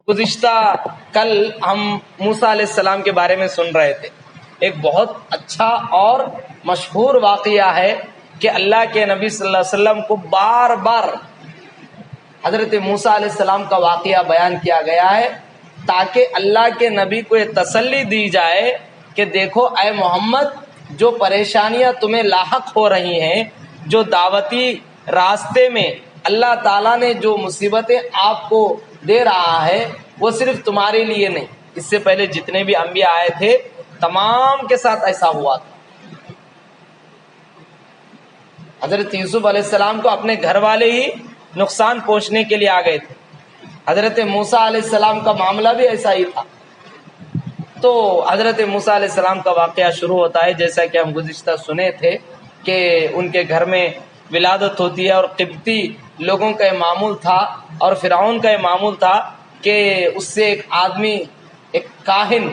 گزشتہ کل ہم موسیٰ علیہ السلام کے بارے میں سن رہے تھے. ایک بہت اچھا اور مشہور واقعہ ہے کہ اللہ کے نبی صلی اللہ علیہ وسلم کو بار بار حضرت موسیٰ علیہ السلام کا واقعہ بیان کیا گیا ہے تاکہ اللہ کے نبی کو یہ تسلی دی جائے کہ دیکھو اے محمد، جو پریشانیاں تمہیں لاحق ہو رہی ہیں، جو دعوتی راستے میں اللہ تعالیٰ نے جو مصیبتیں آپ کو دے رہا ہے وہ صرف تمہارے لیے نہیں، اس سے پہلے جتنے بھی انبیاء آئے تھے تمام کے ساتھ ایسا ہوا تھا. حضرت یوسف علیہ السلام کو اپنے گھر والے ہی نقصان پہنچنے کے لیے آ گئے تھے. حضرت موسیٰ علیہ السلام کا معاملہ بھی ایسا ہی تھا. تو حضرت موسیٰ علیہ السلام کا واقعہ شروع ہوتا ہے جیسا کہ ہم گزشتہ سنے تھے کہ ان کے گھر میں ولادت ہوتی ہے، اور قبطی لوگوں کا یہ معمول تھا اور فرعون کا یہ معمول تھا کہ اس سے ایک آدمی، ایک کاہن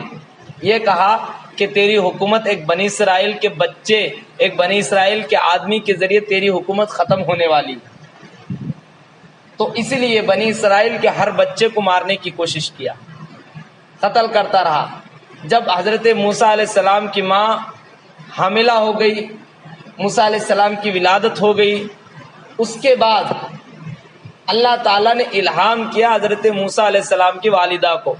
یہ کہا کہ تیری حکومت ایک بنی اسرائیل کے بچے، ایک بنی اسرائیل کے آدمی کے ذریعے تیری حکومت ختم ہونے والی. تو اسی لیے بنی اسرائیل کے ہر بچے کو مارنے کی کوشش کیا، قتل کرتا رہا. جب حضرت موسیٰ علیہ السلام کی ماں حاملہ ہو گئی، موسیٰ علیہ السلام کی ولادت ہو گئی، اس کے بعد اللہ تعالیٰ نے الہام کیا حضرت موسیٰ علیہ السلام کی والدہ کو،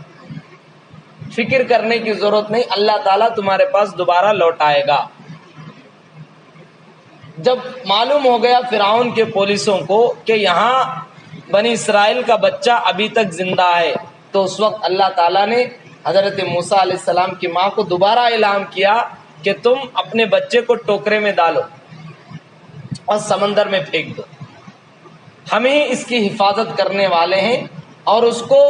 فکر کرنے کی ضرورت نہیں، اللہ تعالیٰ تمہارے پاس دوبارہ لوٹائے گا. جب معلوم ہو گیا فرعون کے پولیسوں کو کہ یہاں بنی اسرائیل کا بچہ ابھی تک زندہ ہے، تو اس وقت اللہ تعالیٰ نے حضرت موسیٰ علیہ السلام کی ماں کو دوبارہ اعلان کیا کہ تم اپنے بچے کو ٹوکرے میں ڈالو اور سمندر میں پھینک دو، ہم ہی اس کی حفاظت کرنے والے ہیں، اور اس کو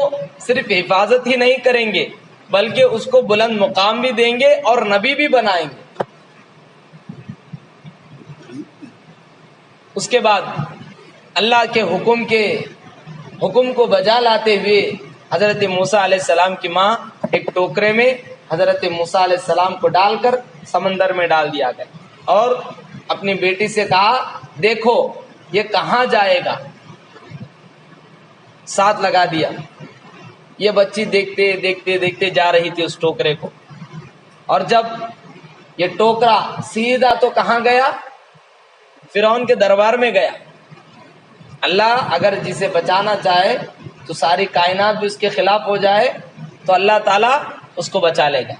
صرف حفاظت ہی نہیں کریں گے بلکہ اس کو بلند مقام بھی دیں گے اور نبی بھی بنائیں گے. اس کے بعد اللہ کے حکم کو بجا لاتے ہوئے حضرت موسیٰ علیہ السلام کی ماں ایک ٹوکرے میں حضرت موسیٰ علیہ السلام کو ڈال کر سمندر میں ڈال دیا گیا، اور اپنی بیٹی سے کہا دیکھو یہ کہاں جائے گا، ساتھ لگا دیا. یہ بچی دیکھتے دیکھتے دیکھتے جا رہی تھی اس ٹوکرے کو، اور جب یہ ٹوکرا سیدھا تو کہاں گیا؟ فرعون کے دربار میں گیا. اللہ اگر جسے بچانا چاہے تو ساری کائنات بھی اس کے خلاف ہو جائے تو اللہ تعالیٰ اس کو بچا لے گا،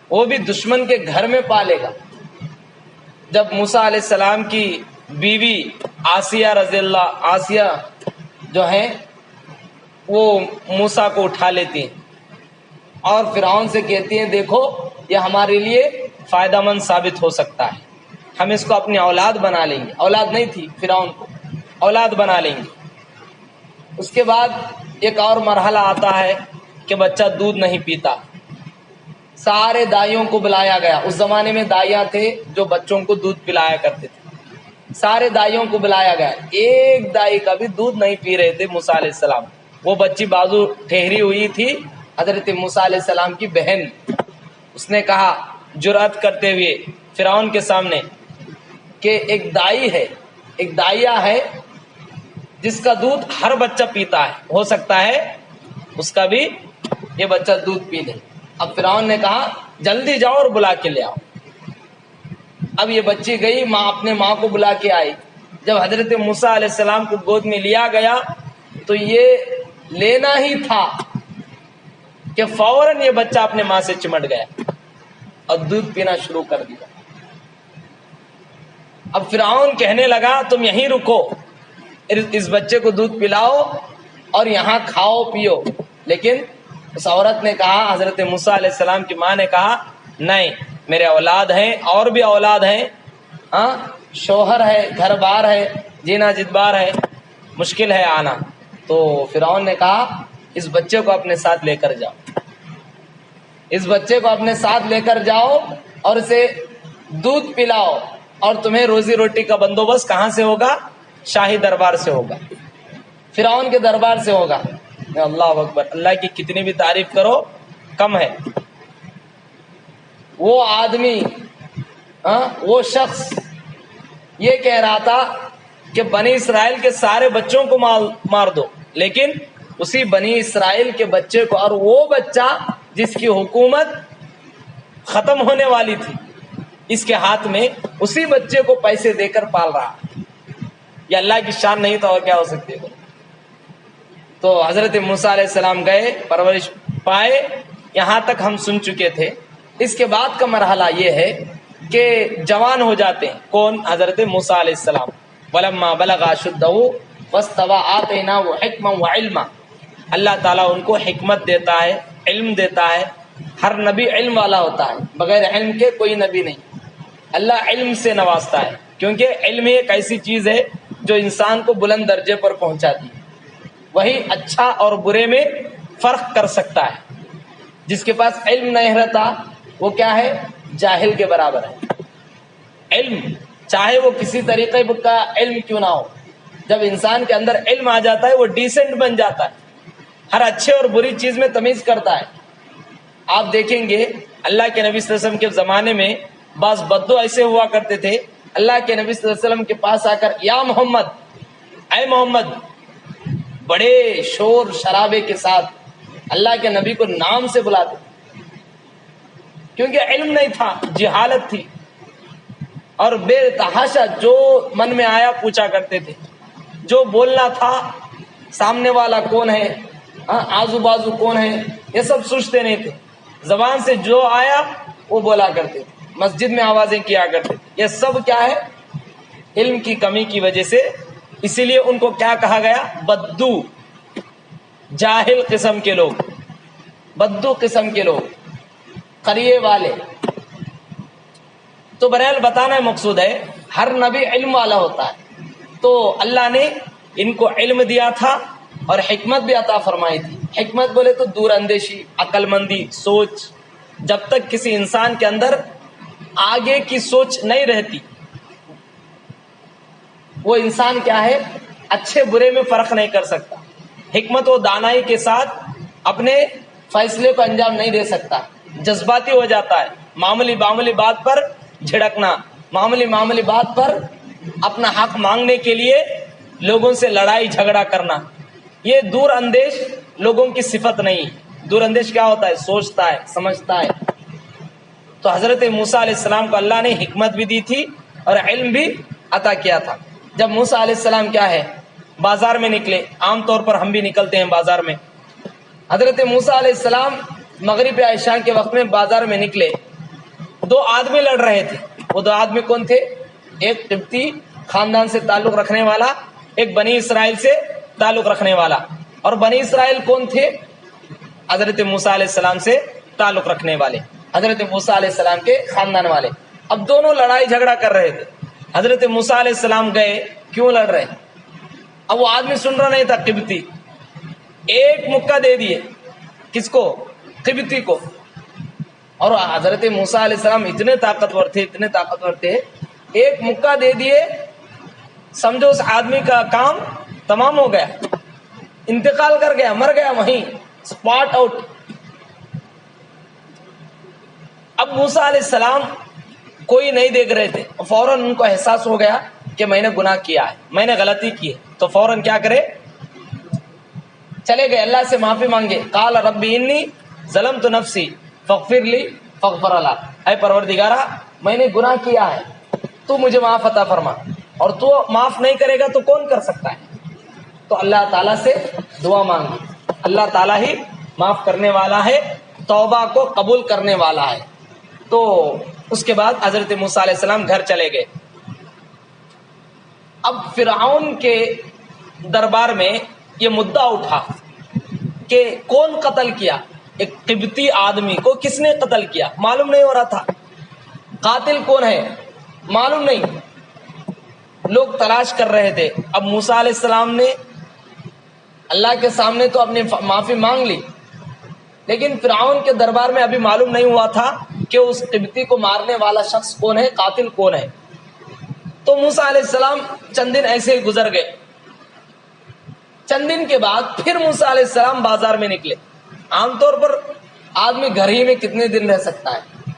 وہ بھی دشمن کے گھر میں پالے گا. جب موسیٰ علیہ السلام کی بیوی آسیہ جو ہیں وہ موسیٰ کو اٹھا لیتی ہیں اور فرعون سے کہتی ہیں دیکھو یہ ہمارے لیے فائدہ مند ثابت ہو سکتا ہے، ہم اس کو اپنی اولاد بنا لیں گے. اولاد نہیں تھی فرعون کو، اولاد بنا لیں گے. اس کے بعد ایک اور مرحلہ آتا ہے کہ بچہ دودھ نہیں پیتا. سارے دائیوں کو بلایا گیا، اس زمانے میں دائیاں تھے جو بچوں کو دودھ پلایا کرتے تھے. سارے دائیوں کو بلایا گیا، ایک دائی کا بھی دودھ نہیں پی رہے تھے موسیٰ علیہ السلام. وہ بچی بازو ٹھہری ہوئی تھی حضرت موسیٰ علیہ السلام کی بہن. اس نے کہا جرأت کرتے ہوئے فرعون کے سامنے کہ ایک دائی ہے، ایک دائیا ہے جس کا دودھ ہر بچہ پیتا ہے، ہو سکتا ہے اس کا بھی یہ بچہ دودھ پی لے. اب فرعون نے کہا جلدی جاؤ اور بلا کے لے آؤ. اب یہ بچی گئی، اپنے ماں کو بلا کے آئی. جب حضرت موسیٰ علیہ السلام کو گود میں لیا گیا تو یہ لینا ہی تھا کہ فوراً یہ بچہ اپنے ماں سے چمٹ گیا اور دودھ پینا شروع کر دیا. اب فرعون کہنے لگا تم یہیں رکو، اس بچے کو دودھ پلاؤ اور یہاں کھاؤ پیو. لیکن اس عورت نے کہا، حضرت موسیٰ علیہ السلام کی ماں نے کہا نہیں، میرے اولاد ہیں اور بھی اولاد ہیں، شوہر ہے، گھر بار ہے، جینا جدبار ہے، مشکل ہے آنا. تو فرعون نے کہا اس بچے کو اپنے ساتھ لے کر جاؤ، اس بچے کو اپنے ساتھ لے کر جاؤ اور اسے دودھ پلاؤ، اور تمہیں روزی روٹی کا بندوبست کہاں سے ہوگا؟ شاہی دربار سے ہوگا، فرعون کے دربار سے ہوگا. اللہ اکبر، اللہ کی کتنی بھی تعریف کرو کم ہے. وہ آدمی، وہ شخص یہ کہہ رہا تھا کہ بنی اسرائیل کے سارے بچوں کو مار دو، لیکن اسی بنی اسرائیل کے بچے کو، اور وہ بچہ جس کی حکومت ختم ہونے والی تھی اس کے ہاتھ میں، اسی بچے کو پیسے دے کر پال رہا. یہ اللہ کی شان نہیں تو اور کیا ہو سکتی ہے؟ تو حضرت موسیٰ علیہ السلام گئے، پرورش پائے. یہاں تک ہم سن چکے تھے. اس کے بعد کا مرحلہ یہ ہے کہ جوان ہو جاتے ہیں. کون؟ حضرت موسیٰ علیہ السلام. وَلَمَّا بَلَغَ أَشُدَّهُ وَاسْتَوَىٰ آتَيْنَاهُ حِكْمًا وَعِلْمًا. اللہ تعالیٰ ان کو حکمت دیتا ہے، علم دیتا ہے. ہر نبی علم والا ہوتا ہے، بغیر علم کے کوئی نبی نہیں. اللہ علم سے نوازتا ہے، کیونکہ علم ایک ایسی چیز ہے جو انسان کو بلند درجے پر پہنچاتی ہے. وہی اچھا اور برے میں فرق کر سکتا ہے. جس کے پاس علم نہیں رہتا وہ کیا ہے؟ جاہل کے برابر ہے. علم چاہے وہ کسی طریقے کا علم کیوں نہ ہو، جب انسان کے اندر علم آ جاتا ہے وہ ڈیسنٹ بن جاتا ہے، ہر اچھے اور بری چیز میں تمیز کرتا ہے. آپ دیکھیں گے اللہ کے نبی صلی اللہ علیہ وسلم کے زمانے میں بعض بدو ایسے ہوا کرتے تھے. اللہ کے نبی صلی اللہ علیہ وسلم کے پاس آ کر یا محمد، اے محمد، بڑے شور شرابے کے ساتھ اللہ کے نبی کو نام سے بلاتے، کیونکہ علم نہیں تھا، جہالت تھی. اور بے تحاشا جو من میں آیا پوچھا کرتے تھے. جو بولنا تھا سامنے والا کون ہے، آزو بازو کون ہے، یہ سب سوچتے نہیں تھے. زبان سے جو آیا وہ بولا کرتے تھے، مسجد میں آوازیں کیا کرتے تھے. یہ سب کیا ہے؟ علم کی کمی کی وجہ سے. اسی لیے ان کو کیا کہا گیا؟ بدو، جاہل قسم کے لوگ، بدو قسم کے لوگ، قریے والے. تو بہرحال بتانا مقصود ہے ہر نبی علم والا ہوتا ہے. تو اللہ نے ان کو علم دیا تھا اور حکمت بھی عطا فرمائی تھی. حکمت بولے تو دور اندیشی، عقل مندی، سوچ. جب تک کسی انسان کے اندر آگے کی سوچ نہیں رہتی وہ انسان کیا ہے؟ اچھے برے میں فرق نہیں کر سکتا. حکمت و دانائی کے ساتھ اپنے فیصلے کو انجام نہیں دے سکتا، جذباتی ہو جاتا ہے. معمولی بات پر جھڑکنا، معمولی بات پر اپنا حق مانگنے کے لیے لوگوں سے لڑائی جھگڑا کرنا، یہ دور اندیش لوگوں کی صفت نہیں. دور اندیش کیا ہوتا ہے؟ سوچتا ہے، سمجھتا ہے. تو حضرت موسیٰ علیہ السلام کو اللہ نے حکمت بھی دی تھی اور علم بھی عطا کیا تھا. جب موسیٰ علیہ السلام کیا ہے؟ بازار میں نکلے. عام طور پر ہم بھی نکلتے ہیں بازار میں. حضرت موسیٰ علیہ السلام مغرب عشاء کے وقت میں بازار میں نکلے. دو آدمی لڑ رہے تھے. وہ دو آدمی کون تھے؟ ایک قبطی خاندان سے تعلق رکھنے والا، ایک بنی اسرائیل سے تعلق رکھنے والا. اور بنی اسرائیل کون تھے؟ حضرت موسیٰ علیہ السلام سے تعلق رکھنے والے، حضرت موسیٰ علیہ السلام کے خاندان والے. اب دونوں لڑائی جھگڑا کر رہے تھے. حضرت موسیٰ علیہ السلام گئے، کیوں لڑ رہے؟ اب وہ آدمی سن رہا نہیں تھا، قبطی. ایک مکہ دے دیے. کس کو؟ قبطی کو. اور حضرت موسیٰ علیہ السلام اتنے طاقتور تھے، ایک مکہ دے دیے، سمجھو اس آدمی کا کام تمام ہو گیا، انتقال کر گیا، مر گیا وہیں، اسپاٹ آؤٹ. اب موسیٰ علیہ السلام کوئی نہیں دیکھ رہے تھے، فوراً ان کو احساس ہو گیا کہ میں نے گناہ کیا ہے، میں نے غلطی کی ہے. تو فوراً کیا کرے؟ چلے گئے اللہ سے معافی مانگے. قال رب انی ظلمت نفسی فاغفر لی فاغفر لی. اے پروردگارا، میں نے گناہ کیا ہے، تو مجھے معاف عطا فرما، اور تو معاف نہیں کرے گا تو کون کر سکتا ہے؟ تو اللہ تعالیٰ سے دعا مانگی. اللہ تعالیٰ ہی معاف کرنے والا ہے، توبہ کو قبول کرنے والا ہے. تو اس کے بعد حضرت موسیٰ علیہ السلام گھر چلے گئے. اب فرعون کے دربار میں یہ مدعا اٹھا کہ کون قتل کیا؟ ایک قبطی آدمی کو کس نے قتل کیا؟ معلوم نہیں ہو رہا تھا. قاتل کون ہے معلوم نہیں. لوگ تلاش کر رہے تھے. اب موسیٰ علیہ السلام نے اللہ کے سامنے تو اپنی معافی مانگ لی، لیکن فرعون کے دربار میں ابھی معلوم نہیں ہوا تھا کہ اس قبطی کو مارنے والا شخص کون ہے، قاتل کون ہے. تو موسیٰ علیہ السلام چند دن ایسے ہی گزر گئے. چند دن کے بعد پھر موسیٰ علیہ السلام بازار میں نکلے. عام طور پر آدمی گھر ہی میں کتنے دن رہ سکتا ہے؟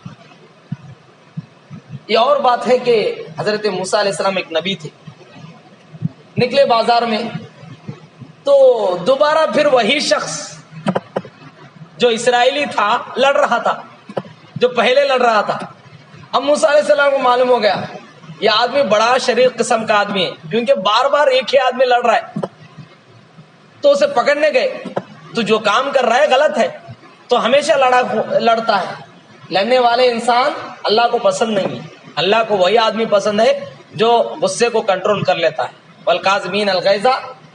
یہ اور بات ہے کہ حضرت موسیٰ علیہ السلام ایک نبی تھے. نکلے بازار میں تو دوبارہ پھر وہی شخص جو اسرائیلی تھا لڑ رہا تھا، جو پہلے لڑ رہا تھا. اب موسیٰ علیہ السلام کو معلوم ہو گیا یہ آدمی بڑا شریر قسم کا آدمی ہے، کیونکہ بار بار ایک ہی آدمی لڑ رہا ہے. تو اسے پکڑنے گئے، تو جو کام کر رہا ہے غلط ہے، تو ہمیشہ لڑتا ہے. لڑنے والے انسان اللہ کو پسند نہیں ہے. اللہ کو وہی آدمی پسند ہے جو غصے کو کنٹرول کر لیتا ہے. والکاظمین الغیظ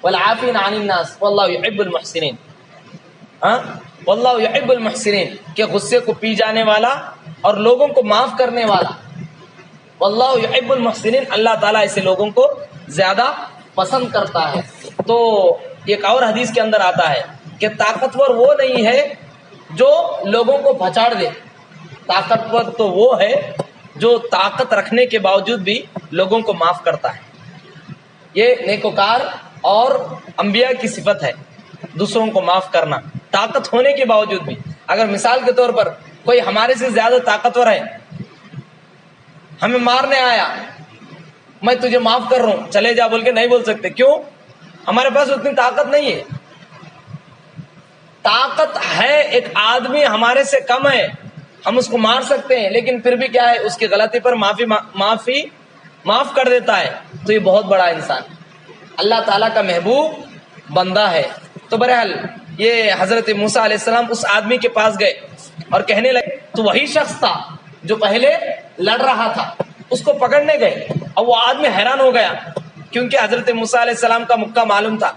والعافین عن الناس واللہ یحب المحسنین. واللہ یحب المحسنین، کہ غصے کو پی جانے والا اور لوگوں کو معاف کرنے والا. واللہ یحب المحسنین، اللہ تعالیٰ ایسے لوگوں کو زیادہ پسند کرتا ہے. تو ایک اور حدیث کے اندر آتا ہے کہ طاقتور وہ نہیں ہے جو لوگوں کو پھچاڑ دے، طاقتور تو وہ ہے جو طاقت رکھنے کے باوجود بھی لوگوں کو معاف کرتا ہے. یہ نیکوکار اور انبیاء کی صفت ہے، دوسروں کو معاف کرنا طاقت ہونے کے باوجود بھی. اگر مثال کے طور پر کوئی ہمارے سے زیادہ طاقتور ہے، ہمیں مارنے آیا، میں تجھے معاف کر رہا ہوں چلے جا بول کے نہیں بول سکتے. کیوں؟ ہمارے پاس اتنی طاقت نہیں ہے. طاقت ہے، ایک آدمی ہمارے سے کم ہے، ہم اس کو مار سکتے ہیں، لیکن پھر بھی کیا ہے، اس کی غلطی پر معاف کر دیتا ہے. تو یہ بہت بڑا انسان، اللہ تعالیٰ کا محبوب بندہ ہے. تو بہرحال یہ حضرت موسیٰ علیہ السلام اس آدمی کے پاس گئے اور کہنے لگے، تو وہی شخص تھا جو پہلے لڑ رہا تھا، اس کو پکڑنے گئے. اب وہ آدمی حیران ہو گیا، کیونکہ حضرت موسیٰ علیہ السلام کا مکہ معلوم تھا،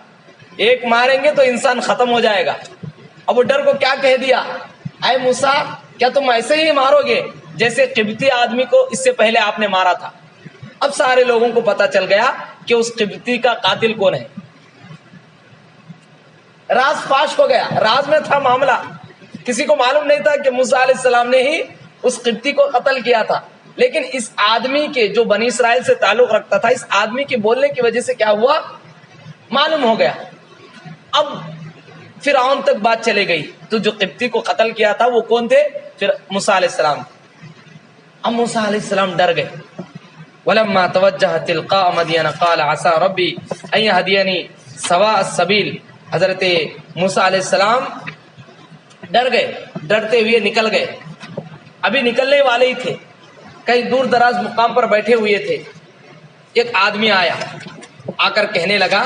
ایک ماریں گے تو انسان ختم ہو جائے گا. اب وہ ڈر کو کیا کہہ دیا، اے موسیٰ کیا تم ایسے ہی مارو گے جیسے قبطی آدمی کو اس سے پہلے آپ نے مارا تھا. اب سارے لوگوں کو پتا چل گیا کہ اس قبطی کا قاتل کون ہے. راز فاش ہو گیا، راز میں تھا معاملہ، کسی کو معلوم نہیں تھا کہ موسیٰ علیہ السلام نے ہی اس قبطی کو قتل کیا تھا. لیکن اس آدمی کے جو بنی اسرائیل سے تعلق رکھتا تھا، اس آدمی کے بولنے کی وجہ سے کیا ہوا معلوم ہو گیا. اب فرعون تک بات چلے گئی، تو جو قبطی کو قتل کیا تھا وہ کون تھے؟ پھر موسیٰ علیہ السلام. اب موسیٰ علیہ السلام ڈر گئے. وَلَمَّا تَوَجَّهَ تِلْقَاءَ مَدْيَنَ قَالَ عَسَىٰ رَبِّي أَن يَهْدِيَنِي سَوَاءَ السَّبِيلِ. حضرت موسیٰ علیہ السلام ڈر گئے، ڈرتے ہوئے نکل گئے. ابھی نکلنے والے ہی تھے، کہیں دور دراز مقام پر بیٹھے ہوئے تھے. ایک آدمی آیا، آ کر کہنے لگا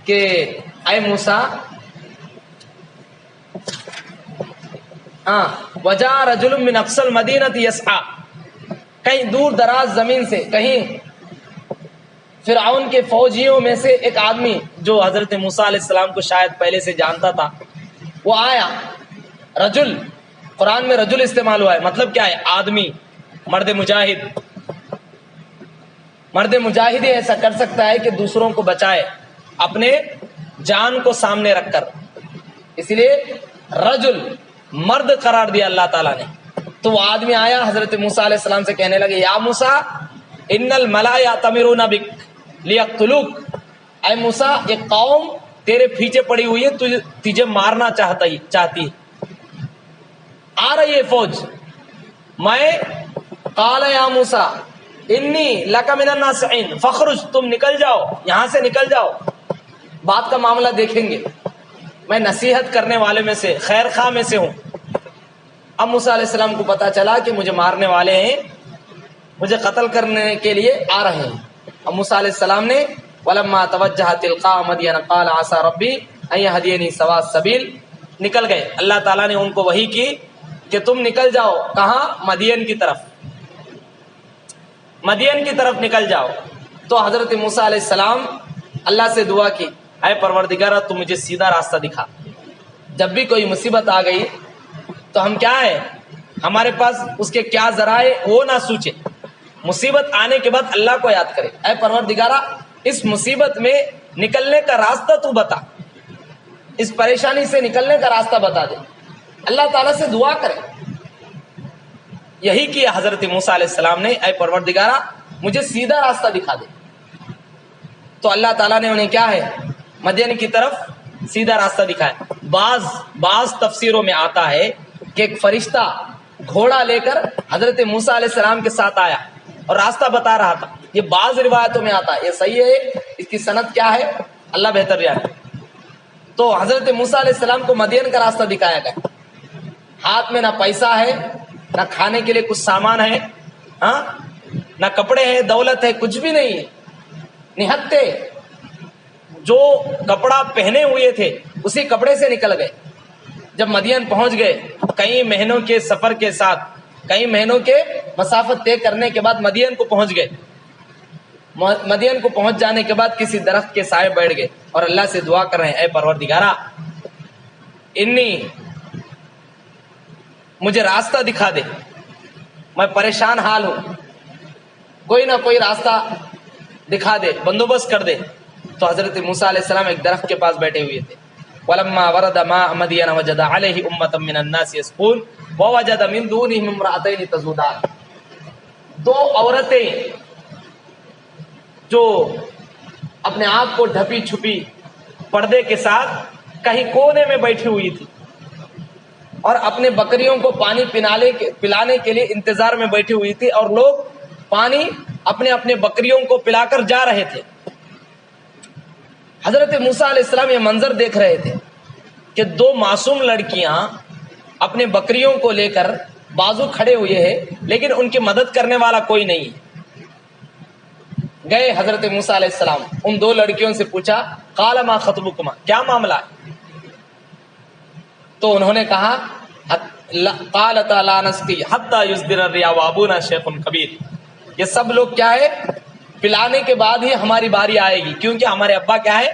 کہ اے موسیٰ، وجاء رجل من اقصى المدینہ یسعی، کہیں دور دراز زمین سے، کہیں فرعون کے فوجیوں میں سے ایک آدمی جو حضرت موسیٰ علیہ السلام کو شاید پہلے سے جانتا تھا، وہ آیا. رجل قرآن میں رجل استعمال ہوا ہے، مطلب کیا ہے؟ آدمی، مرد مجاہد. مرد مجاہد ہی ایسا کر سکتا ہے کہ دوسروں کو بچائے اپنے جان کو سامنے رکھ کر. اس لیے رجل مرد قرار دیا اللہ تعالیٰ نے. تو وہ آدمی آیا، حضرت موسیٰ علیہ السلام سے کہنے لگے، یا موسیٰ ان الملأ یأتمرون بک لیقتلوک. اے موسیٰ ایک قوم تیرے پیچھے پڑی ہوئی ہے، تجھے مارنا چاہتی ہے، آ رہی ہے فوج. میں قال یا موسیٰ انی لک من الناصحین فخرج، تم نکل جاؤ، یہاں سے نکل جاؤ. بات کا معاملہ دیکھیں گے، میں نصیحت کرنے والے میں سے، خیر خواہ میں سے ہوں. اب موسیٰ علیہ السلام کو پتا چلا کہ مجھے مارنے والے ہیں، مجھے قتل کرنے کے لیے آ رہے ہیں. اب موسیٰ علیہ السلام نے وَلَمَّا تَوَجَّهَ تِلْقَاءَ مَدْيَنَ قَالَ عَسَىٰ رَبِّي أَن يَهْدِيَنِي سَوَاءَ السَّبِيلِ. نکل گئے. اللہ تعالیٰ نے ان کو وحی کی کہ تم نکل جاؤ. کہاں؟ مدین کی طرف، مدین کی طرف نکل جاؤ. تو حضرت موسیٰ علیہ السلام اللہ سے دعا کی، اے پروردگار تو مجھے سیدھا راستہ دکھا. جب بھی کوئی مصیبت آ گئی تو ہم کیا ہے، ہمارے پاس اس کے کیا ذرائع وہ نہ سوچے، مصیبت آنے کے بعد اللہ کو یاد کرے. اے پروردگارہ اس مصیبت میں نکلنے کا راستہ تو بتا، اس پریشانی سے نکلنے کا راستہ بتا دے. اللہ تعالیٰ سے دعا کرے. یہی کیا حضرت موسیٰ علیہ السلام نے، اے پروردگارہ مجھے سیدھا راستہ دکھا دے. تو اللہ تعالیٰ نے انہیں کیا ہے، مدین کی طرف سیدھا راستہ دکھایا. بعض تفسیروں میں آتا ہے کہ ایک فرشتہ گھوڑا لے کر حضرت موسیٰ علیہ السلام کے ساتھ آیا اور راستہ بتا رہا تھا. یہ بعض روایتوں میں آتا ہے، یہ صحیح ہے، اس کی سند کیا ہے اللہ بہتر جانے۔ تو حضرت موسیٰ علیہ السلام کو مدین کا راستہ دکھایا گیا، ہاتھ میں نہ پیسہ ہے، نہ کھانے کے لیے کچھ سامان ہے، ہاں نہ کپڑے ہیں، دولت ہے، کچھ بھی نہیں ہے، نہتے جو کپڑا پہنے ہوئے تھے اسی کپڑے سے نکل گئے۔ جب مدین پہنچ گئے، کئی مہینوں کے سفر کے ساتھ، کئی مہینوں کے مسافت طے کرنے کے بعد مدین کو پہنچ گئے۔ مدین کو پہنچ جانے کے بعد کسی درخت کے سائے بیٹھ گئے اور اللہ سے دعا کر رہے ہیں، اے پروردگارا انی مجھے راستہ دکھا دے، میں پریشان حال ہوں، کوئی نہ کوئی راستہ دکھا دے، بندوبست کر دے۔ تو حضرت موسیٰ علیہ السلام ایک درخت کے پاس بیٹھے ہوئے تھے۔ وَلَمَّا وَرَدَ مَاءَ مَدْيَنَ وَجَدَ عَلَيْهِ أُمَّةً مِّنَ النَّاسِ يَسْقُونَ وَوَجَدَ مِن دُونِهِمْ امْرَأَتَيْنِ تَذُودَانِ، دو عورتیں جو اپنے آپ کو ڈھپی چھپی پردے کے ساتھ کہیں کونے میں بیٹھی ہوئی تھی اور اپنے بکریوں کو پانی پلانے کے لیے انتظار میں بیٹھی ہوئی تھی، اور لوگ پانی اپنے اپنے بکریوں کو پلا کر جا رہے تھے۔ حضرت موسیٰ علیہ السلام یہ منظر دیکھ رہے تھے کہ دو معصوم لڑکیاں اپنے بکریوں کو لے کر بازو کھڑے ہوئے ہیں، لیکن ان کی مدد کرنے والا کوئی نہیں ہے۔ گئے حضرت موسیٰ علیہ السلام، ان دو لڑکیوں سے پوچھا، قال ما خطبکما، کیا معاملہ ہے؟ تو انہوں نے کہا، قالتا لا نسقی حتی یصدر الرعاء وابونا شیخ کبیر، یہ سب لوگ کیا ہے پلانے کے بعد ہی ہماری باری آئے گی، کیونکہ ہمارے ابا کیا ہے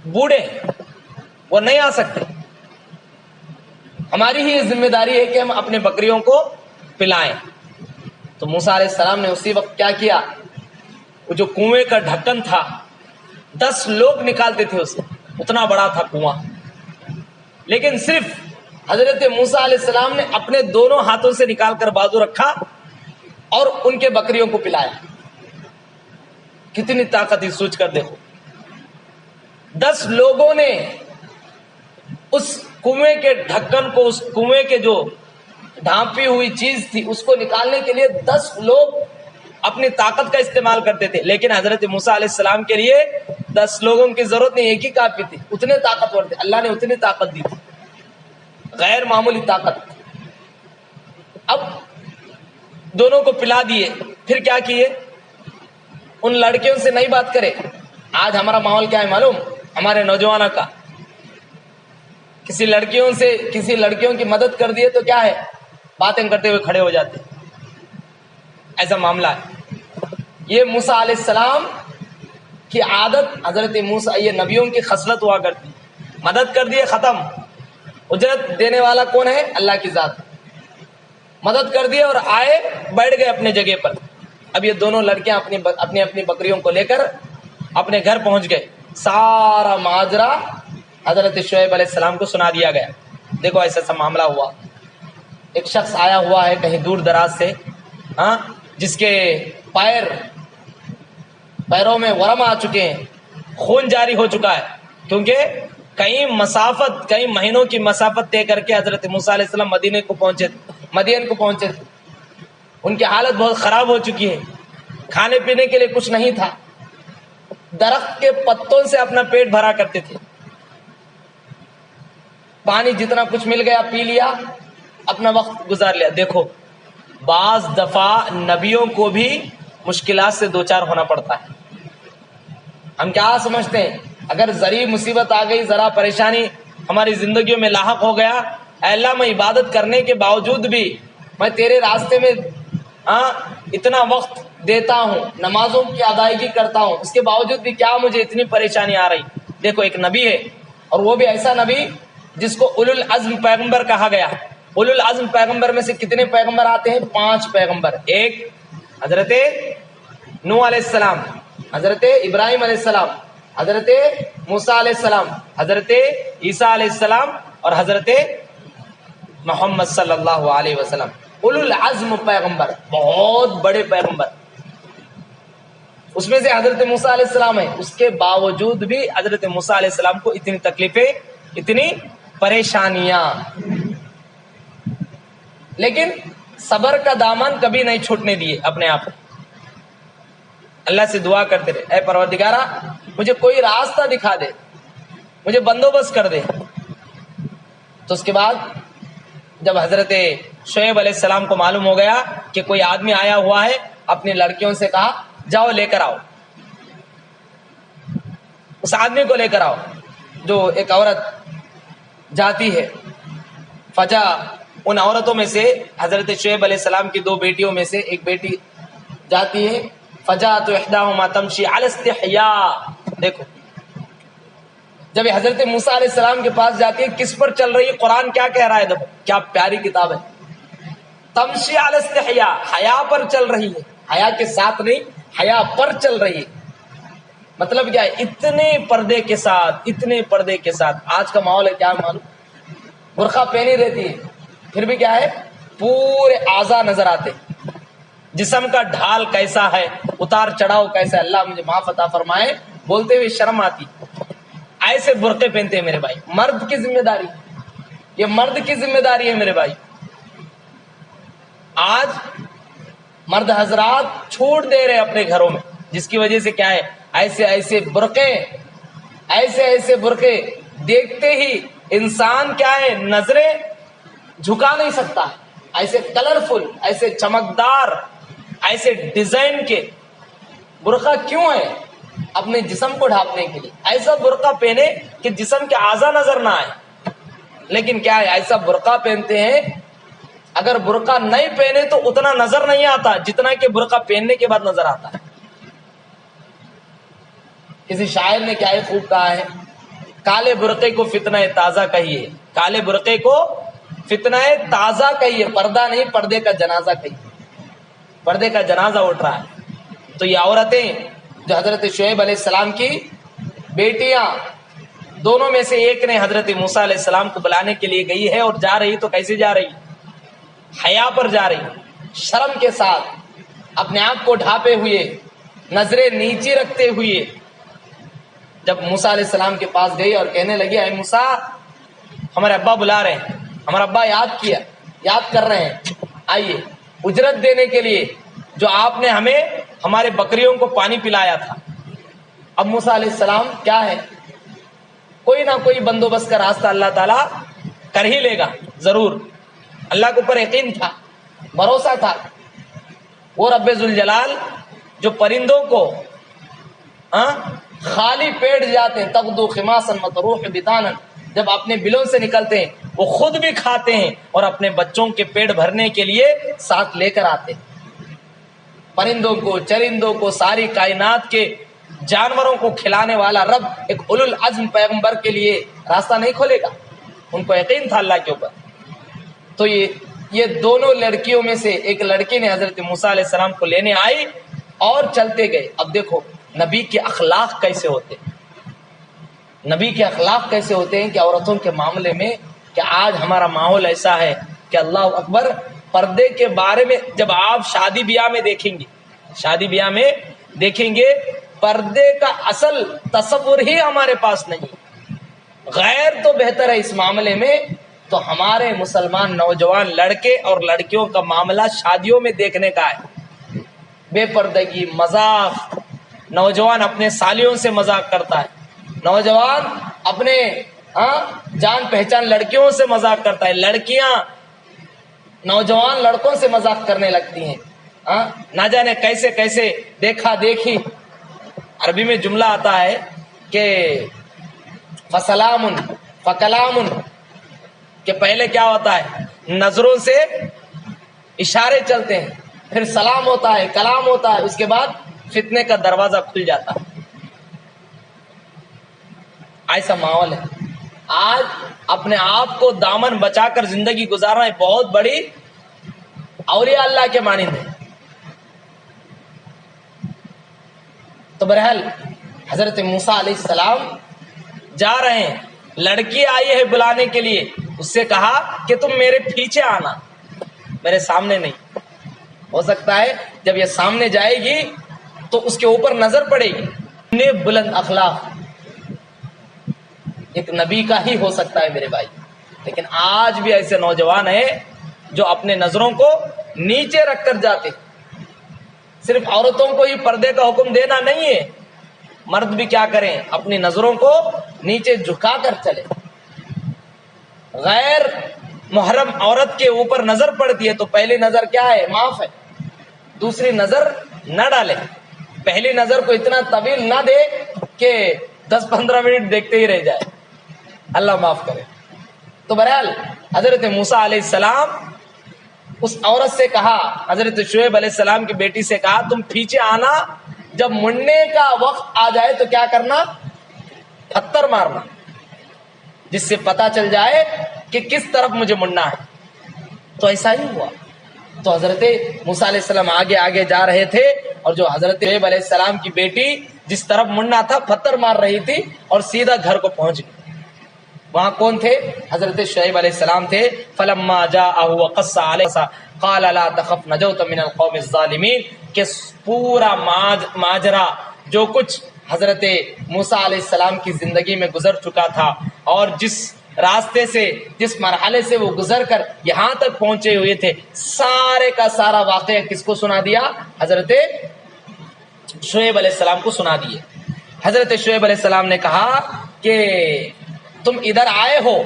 بوڑھے ہیں، وہ نہیں آ سکتے، ہماری ہی ذمہ داری ہے کہ ہم اپنے بکریوں کو پلائیں۔ تو موسیٰ علیہ السلام نے اسی وقت کیا کیا، وہ جو کنویں کا ڈھکن تھا 10 لوگ نکالتے تھے اسے، اتنا بڑا تھا کنواں، لیکن صرف حضرت موسیٰ علیہ السلام نے اپنے دونوں ہاتھوں سے نکال کر بازو رکھا اور ان کے بکریوں کو پلایا۔ کتنی طاقت ہے، سوچ کر دیکھو، 10 لوگوں نے اس کنویں کے ڈھکن کو، اس کنویں کے جو ڈھانپی ہوئی چیز تھی اس کو نکالنے کے لیے 10 لوگ اپنی طاقت کا استعمال کرتے تھے، لیکن حضرت موسیٰ علیہ السلام کے لیے 10 لوگوں کی ضرورت نہیں، ایک ہی کافی تھی، اتنے طاقتور تھے، اللہ نے اتنی طاقت دی تھی، غیر معمولی طاقت۔ اب دونوں کو پلا دیے، پھر کیا کیے، ان لڑکیوں سے نہیں بات کرے۔ آج ہمارا ماحول کیا ہے معلوم، ہمارے نوجوانوں کا، کسی لڑکیوں کی مدد کر دیے تو کیا ہے، باتیں کرتے ہوئے کھڑے ہو جاتے، ایسا معاملہ ہے۔ یہ موسیٰ علیہ السلام کی عادت، حضرت موسیٰ، یہ نبیوں کی خصلت ہوا کرتی، مدد کر دیے ختم، اجرت دینے والا کون ہے، اللہ کی ذات، مدد کر دیے اور آئے بیٹھ گئے اپنے جگہ پر۔ اب یہ دونوں لڑکیاں اپنی بکریوں کو لے کر اپنے گھر پہنچ گئے، سارا ماجرا حضرت شعیب علیہ السلام کو سنا دیا گیا، دیکھو ایسا ایسا معاملہ ہوا، ایک شخص آیا ہوا ہے کہیں دور دراز سے، ہاں جس کے پیروں میں ورم آ چکے ہیں، خون جاری ہو چکا ہے، کیونکہ کئی مہینوں کی مسافت طے کر کے حضرت موسیٰ علیہ السلام مدین کو پہنچے تھے، ان کی حالت بہت خراب ہو چکی ہے، کھانے پینے کے لیے کچھ نہیں تھا، درخت کے پتوں سے اپنا پیٹ بھرا کرتے تھے، پانی جتنا کچھ مل گیا پی لیا، اپنا وقت گزار لیا۔ دیکھو بعض دفعہ نبیوں کو بھی مشکلات سے دوچار ہونا پڑتا ہے۔ ہم کیا سمجھتے ہیں، اگر ذری مصیبت آ گئی، ذرا پریشانی ہماری زندگیوں میں لاحق ہو گیا، اے اللہ میں عبادت کرنے کے باوجود بھی، میں تیرے راستے میں اتنا وقت دیتا ہوں، نمازوں کی ادائیگی کرتا ہوں، اس کے باوجود بھی کیا مجھے اتنی پریشانی آ رہی۔ دیکھو ایک نبی ہے، اور وہ بھی ایسا نبی جس کو اولو العزم پیغمبر کہا گیا۔ اولو العزم پیغمبر میں سے کتنے پیغمبر آتے ہیں، 5 پیغمبر، ایک حضرت نوح علیہ السلام، حضرت ابراہیم علیہ السلام، حضرت موسیٰ علیہ السلام، حضرت عیسیٰ علیہ السلام اور حضرت محمد صلی اللہ علیہ وسلم۔ اولو العزم پیغمبر، بہت بڑے پیغمبر، اس میں سے حضرت موسیٰ علیہ السلام ہے، اس کے باوجود بھی حضرت موسیٰ علیہ السلام کو اتنی تکلیفیں، اتنی پریشانیاں، لیکن صبر کا دامن کبھی نہیں چھوٹنے دیے اپنے آپ۔ اللہ سے دعا کرتے رہے، اے پروردگارہ مجھے کوئی راستہ دکھا دے، مجھے بندوبست کر دے۔ تو اس کے بعد جب حضرت شعیب علیہ السلام کو معلوم ہو گیا کہ کوئی آدمی آیا ہوا ہے، اپنی لڑکیوں سے کہا جاؤ لے کر آؤ، اس آدمی کو لے کر آؤ۔ جو ایک عورت جاتی ہے، فجا ان عورتوں میں سے حضرت شعیب علیہ السلام کی دو بیٹیوں میں سے ایک بیٹی جاتی ہے، فجاءت احداہما تمشی علی استحیاء۔ دیکھو جب یہ حضرت موسیٰ علیہ السلام کے پاس جاتی ہے، کس پر چل رہی ہے؟ قرآن کیا کہہ رہا ہے؟ دیکھو کیا پیاری کتاب ہے، تمشی علی استحیاء، حیا پر چل رہی ہے، حیا کے ساتھ نہیں، حیا پر چل رہی ہے۔ مطلب کیا ہے؟ اتنے پردے کے ساتھ، اتنے پردے کے ساتھ۔ آج کا ماحول ہے کیا معلوم، برقع پہنی رہتی ہے، پھر بھی کیا ہے، پورے اعضاء نظر آتے، جسم کا ڈھال کیسا ہے، اتار چڑھاؤ کیسا ہے، اللہ مجھے معاف عطا فرمائے، بولتے ہوئے شرم آتی۔ ایسے برقعے پہنتے ہیں میرے بھائی، مرد کی ذمہ داری، یہ مرد کی ذمہ داری ہے میرے بھائی۔ آج مرد حضرات چھوٹ دے رہے اپنے گھروں میں، جس کی وجہ سے کیا ہے، ایسے ایسے برقعے، ایسے ایسے برقعے دیکھتے ہی انسان کیا ہے، نظریں جھکا نہیں سکتا، ایسے کلرفل، ایسے چمکدار، ایسے ڈیزائن کے برقع کیوں ہے؟ اپنے جسم کو ڈھانپنے کے لیے ایسا برقع پہنے کہ جسم کے اعضاء نظر نہ آئے۔ لیکن کیا ہے، ایسا برقع پہنتے ہیں، اگر برقع نہیں پہنے تو اتنا نظر نہیں آتا جتنا کہ برقع پہننے کے بعد نظر آتا ہے۔ کسی شاعر نے کیا خوب کہا ہے، کالے برقعے کو فتنہ تازہ کہیے، کالے برقعے کو فتنہ تازہ کہیے، پردہ نہیں، پردے کا جنازہ کہیے، پردے کا جنازہ اٹھ رہا ہے۔ تو یہ عورتیں جو حضرت شعیب علیہ السلام کی بیٹیاں، دونوں میں سے ایک نے حضرت موسیٰ علیہ السلام کو بلانے کے لیے گئی ہے، اور جا رہی تو کیسے جا رہی، حیا پر جا رہی، شرم کے ساتھ، اپنے آپ کو ڈھانپے ہوئے، نظریں نیچی رکھتے ہوئے۔ جب موسیٰ علیہ السلام کے پاس گئی اور کہنے لگی اے موسیٰ ہمارے ابا بلا رہے ہیں، ہمارا ابا یاد کر رہے ہیں، آئیے اجرت دینے کے لیے جو آپ نے ہمیں ہمارے بکریوں کو پانی پلایا تھا۔ اب موسیٰ علیہ السلام کیا ہے، کوئی نہ کوئی بندوبست کا راستہ اللہ تعالیٰ کر ہی لے گا ضرور۔ اللہ کے اوپر یقین تھا، بھروسہ تھا۔ وہ رب ذوالجلال جو پرندوں کو خالی پیٹ جاتے ہیں، تغدو خماسا وتروح بطانا، جب اپنے بلوں سے نکلتے ہیں وہ خود بھی کھاتے ہیں اور اپنے بچوں کے پیٹ بھرنے کے لیے ساتھ لے کر آتے ہیں۔ پرندوں کو، چرندوں کو، ساری کائنات کے جانوروں کو کھلانے والا رب ایک اولو العزم پیغمبر کے لیے راستہ نہیں کھولے گا، ان کو یقین تھا اللہ کے اوپر۔ تو یہ دونوں لڑکیوں میں سے ایک لڑکی نے حضرت موسیٰ علیہ السلام کو لینے آئی اور چلتے گئے۔ اب دیکھو نبی کے اخلاق کیسے ہوتے ہیں، نبی کے اخلاق کیسے ہوتے ہیں کہ عورتوں کے معاملے میں، کہ آج ہمارا ماحول ایسا ہے کہ اللہ اکبر، پردے کے بارے میں جب آپ شادی بیاہ میں دیکھیں گے، شادی بیاہ میں دیکھیں گے، پردے کا اصل تصور ہی ہمارے پاس نہیں۔ غیر تو بہتر ہے اس معاملے میں، تو ہمارے مسلمان نوجوان لڑکے اور لڑکیوں کا معاملہ شادیوں میں دیکھنے کا ہے، بے پردگی، مذاق، نوجوان اپنے سالیوں سے مذاق کرتا ہے، نوجوان اپنے جان پہچان لڑکیوں سے مذاق کرتا ہے، لڑکیاں نوجوان لڑکوں سے مذاق کرنے لگتی ہیں، نہ جانے کیسے کیسے دیکھا دیکھی۔ عربی میں جملہ آتا ہے کہ فسلام فکلام، کہ پہلے کیا ہوتا ہے، نظروں سے اشارے چلتے ہیں، پھر سلام ہوتا ہے، کلام ہوتا ہے، اس کے بعد فتنے کا دروازہ کھل جاتا ہے۔ ایسا ماحول ہے آج، اپنے آپ کو دامن بچا کر زندگی گزارنا بہت بڑی اولیاء اللہ کے مانند ہے۔ تو بہرحال حضرت موسیٰ علیہ السلام جا رہے ہیں، لڑکی آئی ہے بلانے کے لیے، اس سے کہا کہ تم میرے پیچھے آنا، میرے سامنے نہیں۔ ہو سکتا ہے جب یہ سامنے جائے گی تو اس کے اوپر نظر پڑے گی۔ اتنے بلند اخلاق ایک نبی کا ہی ہو سکتا ہے میرے بھائی، لیکن آج بھی ایسے نوجوان ہیں جو اپنے نظروں کو نیچے رکھ کر جاتے، صرف عورتوں کو ہی پردے کا حکم دینا نہیں ہے، مرد بھی کیا کریں، اپنی نظروں کو نیچے جھکا کر چلے. غیر محرم عورت کے اوپر نظر پڑتی ہے تو پہلی نظر کیا ہے، معاف ہے، دوسری نظر نہ ڈالے. پہلی نظر کو اتنا طویل نہ دے کہ 10-15 منٹ دیکھتے ہی رہ جائے، اللہ معاف کرے. تو بہرحال حضرت موسیٰ علیہ السلام اس عورت سے کہا، حضرت شعیب علیہ السلام کی بیٹی سے کہا تم پیچھے آنا، جب مڑنے کا وقت آ جائے تو کیا کرنا، پتھر مارنا، جس سے پتا چل جائے کہ کس طرف مجھے مڑنا ہے. تو ایسا ہی ہوا. تو حضرت موسیٰ علیہ السلام آگے آگے جا رہے تھے اور جو حضرت شعیب علیہ السلام کی بیٹی جس طرف مڑنا تھا پتھر مار رہی تھی اور سیدھا گھر کو پہنچ گئی. وہاں کون تھے، حضرت شعیب علیہ السلام تھے. فلما جاءه وقص عليه قال لا تخف نجوت من القوم الظالمین. کہ پورا ماجرا جو کچھ حضرت موسیٰ علیہ السلام کی زندگی میں گزر چکا تھا اور جس راستے سے جس مرحلے سے وہ گزر کر یہاں تک پہنچے ہوئے تھے، سارے کا سارا واقعہ کس کو سنا دیا، حضرت شعیب علیہ السلام کو سنا دیے. حضرت شعیب علیہ السلام نے کہا کہ تم ادھر آئے ہو،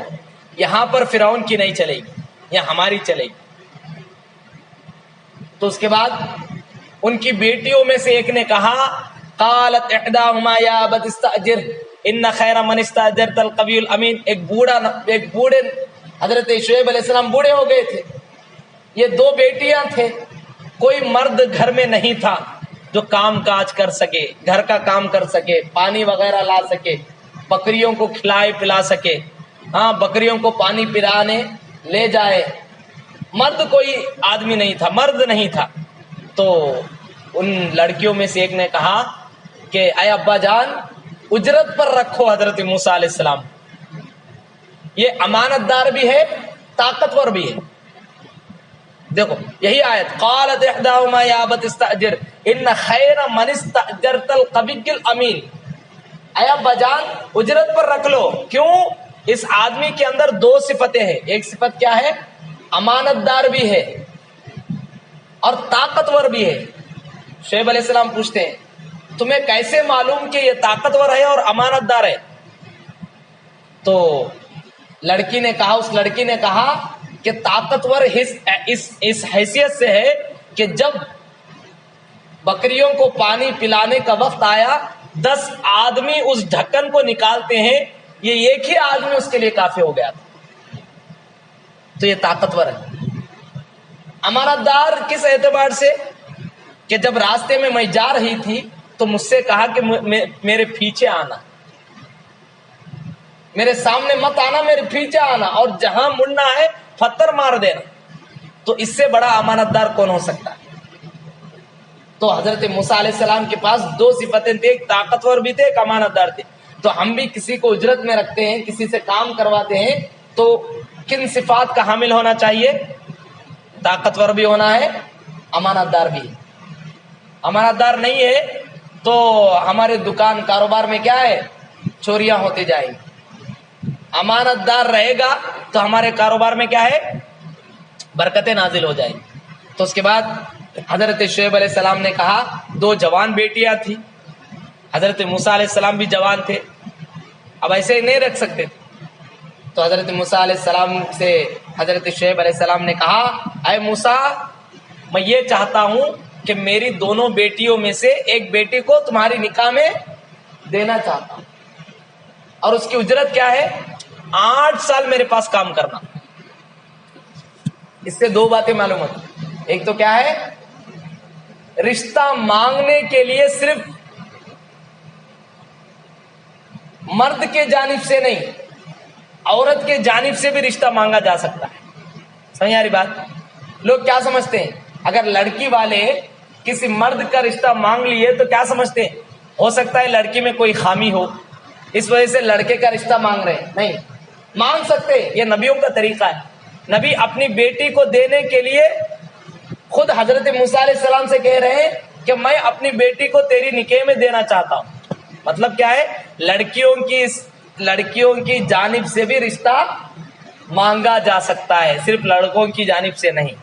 یہاں پر فرعون کی نہیں چلے گی، یہاں ہماری چلے گی. تو اس کے بعد ان کی بیٹیوں میں سے ایک نے کہا قالت احداہما یا ابت استاجر ان خیر من استاجرت القوی الامین. ایک بوڑھے حضرت شعیب علیہ السلام بوڑھے ہو گئے تھے، یہ دو بیٹیاں تھے، کوئی مرد گھر میں نہیں تھا جو کام کاج کر سکے، گھر کا کام کر سکے، پانی وغیرہ لا سکے، بکریوں کو کھلائے پلا سکے، ہاں بکریوں کو پانی پلانے لے جائے. مرد کوئی آدمی نہیں تھا، مرد نہیں تھا. تو ان لڑکیوں میں سے ایک نے کہا کہ اے ابا جان اجرت پر رکھو حضرت موسیٰ علیہ السلام، یہ امانت دار بھی ہے، طاقتور بھی ہے. دیکھو یہی آیت قالت احداہما یا ابت استاجر ان خیر من استاجرت القوی الامین. اے ابا جان اجرت پر رکھ لو. کیوں؟ اس آدمی کے اندر دو صفتیں ہیں. ایک صفت کیا ہے، امانت دار بھی ہے اور طاقتور بھی ہے. شعیب علیہ السلام پوچھتے ہیں تمہیں کیسے معلوم کہ یہ طاقتور ہے اور امانت دار ہے؟ تو لڑکی نے کہا، اس لڑکی نے کہا کہ طاقتور اس حیثیت سے ہے کہ جب بکریوں کو پانی پلانے کا وقت آیا 10 آدمی اس ڈھکن کو نکالتے ہیں، یہ ایک ہی آدمی اس کے لیے کافی ہو گیا تھا. تو یہ طاقتور ہے. امانت دار کس اعتبار سے کہ جب راستے میں جا رہی تھی تو مجھ سے کہا کہ میرے پیچھے آنا، میرے سامنے مت آنا، میرے پیچھے آنا، اور جہاں مڑنا ہے پتھر مار دینا. تو اس سے بڑا امانت دار کون ہو سکتا ہے؟ تو حضرت موسیٰ علیہ السلام کے پاس دو صفتیں تھیں، ایک طاقتور بھی تھے، ایک امانت دار تھے. تو ہم بھی کسی کو اجرت میں رکھتے ہیں، کسی سے کام کرواتے ہیں تو کن صفات کا حامل ہونا چاہیے؟ طاقتور بھی ہونا ہے، امانت دار بھی ہے. امانت دار نہیں ہے تو ہمارے دکان کاروبار میں کیا ہے، چوریاں ہوتی جائیں گی. امانت دار رہے گا تو ہمارے کاروبار میں کیا ہے، برکتیں نازل ہو جائیں گی. تو اس کے بعد حضرت شعیب علیہ السلام نے کہا، دو جوان بیٹیاں تھیں، حضرت موسیٰ علیہ السلام بھی جوان تھے، اب ایسے ہی نہیں رکھ سکتے. تو حضرت موسیٰ علیہ السلام سے حضرت شعیب علیہ السلام نے کہا اے موسیٰ میں یہ چاہتا ہوں کہ میری دونوں بیٹیوں میں سے ایک بیٹی کو تمہاری نکاح میں دینا چاہتا ہوں، اور اس کی اجرت کیا ہے، 8 سال میرے پاس کام کرنا. اس سے دو باتیں معلوم ہوتی. ایک تو کیا ہے، رشتہ مانگنے کے لیے صرف مرد کے جانب سے نہیں، عورت کے جانب سے بھی رشتہ مانگا جا سکتا ہے. سمجھ آ رہی بات؟ لوگ کیا سمجھتے ہیں، اگر لڑکی والے کسی مرد کا رشتہ مانگ لیے تو کیا سمجھتے ہیں، ہو سکتا ہے لڑکی میں کوئی خامی ہو اس وجہ سے لڑکے کا رشتہ مانگ رہے ہیں. نہیں، مانگ سکتے، یہ نبیوں کا طریقہ ہے. نبی اپنی بیٹی کو دینے کے لیے خود حضرت موسیٰ علیہ السلام سے کہہ رہے ہیں کہ میں اپنی بیٹی کو تیری نکاح میں دینا چاہتا ہوں. مطلب کیا ہے، لڑکیوں کی جانب سے بھی رشتہ مانگا جا سکتا ہے، صرف لڑکوں کی جانب سے نہیں.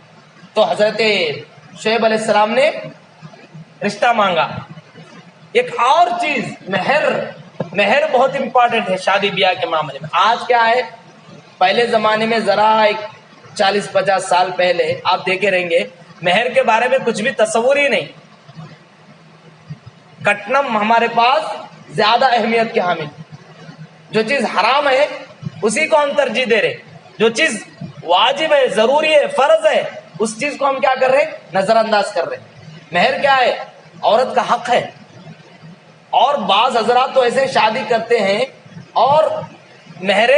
تو حضرت شعیب علیہ السلام نے رشتہ مانگا. ایک اور چیز مہر بہت امپورٹنٹ ہے شادی بیاہ کے معاملے میں. آج کیا ہے، پہلے زمانے میں ذرا 40-50 سال پہلے آپ دیکھے رہیں گے مہر کے بارے میں کچھ بھی تصور ہی نہیں. کٹنم ہمارے پاس زیادہ اہمیت کے حامل. جو چیز حرام ہے اسی کو ہم ترجیح دے رہے، جو چیز واجب ہے، ضروری ہے، فرض ہے، اس چیز کو ہم کیا کر رہے ہیں، نظر انداز کر رہے ہیں. مہر کیا ہے، عورت کا حق ہے. اور بعض حضرات تو ایسے شادی کرتے ہیں اور مہر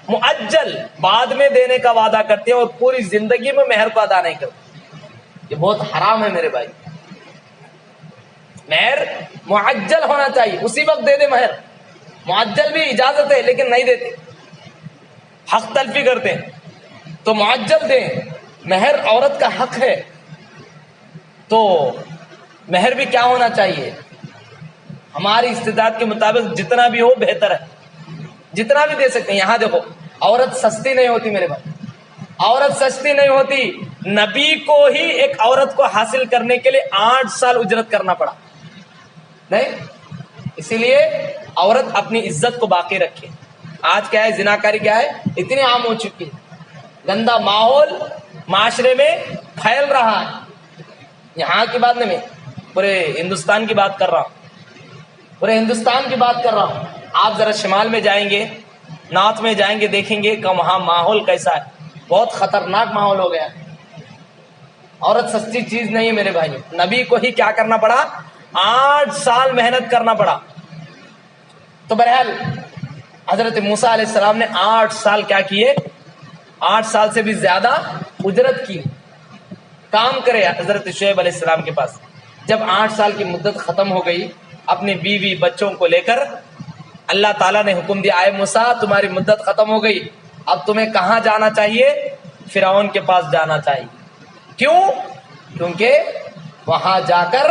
مؤجل بعد میں دینے کا وعدہ کرتے ہیں اور پوری زندگی میں مہر کو ادا نہیں کرتے. یہ بہت حرام ہے میرے بھائی. مہر معجل ہونا چاہیے، اسی وقت دے دے. مہر معجل بھی اجازت ہے لیکن نہیں دیتے، حق تلفی کرتے ہیں. تو معجل دیں. مہر عورت کا حق ہے تو مہر بھی کیا ہونا چاہیے، ہماری استطاعت کے مطابق جتنا بھی ہو بہتر ہے، جتنا بھی دے سکتے ہیں. یہاں دیکھو عورت سستی نہیں ہوتی میرے بھائی، عورت سستی نہیں ہوتی. نبی کو ہی ایک عورت کو حاصل کرنے کے لیے 8 سال اجرت کرنا پڑا نہیں. اسی لیے عورت اپنی عزت کو باقی رکھے. آج کیا ہے، زناکاری کیا ہے، اتنی عام ہو چکی ہے. گندا ماحول معاشرے میں پھیل رہا ہے. یہاں کی بات نہیں، میں پورے ہندوستان کی بات کر رہا ہوں، پورے ہندوستان کی بات کر رہا ہوں. آپ ذرا شمال میں جائیں گے، نارتھ میں جائیں گے، دیکھیں گے کہ وہاں ماحول کیسا ہے. بہت خطرناک ماحول ہو گیا. عورت سستی چیز نہیں ہے میرے بھائی. نبی کو ہی کیا کرنا پڑا، 8 سال محنت کرنا پڑا. تو بہرحال حضرت موسیٰ علیہ السلام نے 8 سال کیا کیے، 8 سال سے بھی زیادہ اجرت کی، کام کرے حضرت شعیب علیہ السلام کے پاس. جب 8 سال کی مدت ختم ہو گئی، اپنی بیوی بچوں کو لے کر اللہ تعالیٰ نے حکم دیا، اے موسیٰ تمہاری مدت ختم ہو گئی، اب تمہیں کہاں جانا چاہیے، فرعون کے پاس جانا چاہیے. کیوں؟ کیونکہ وہاں جا کر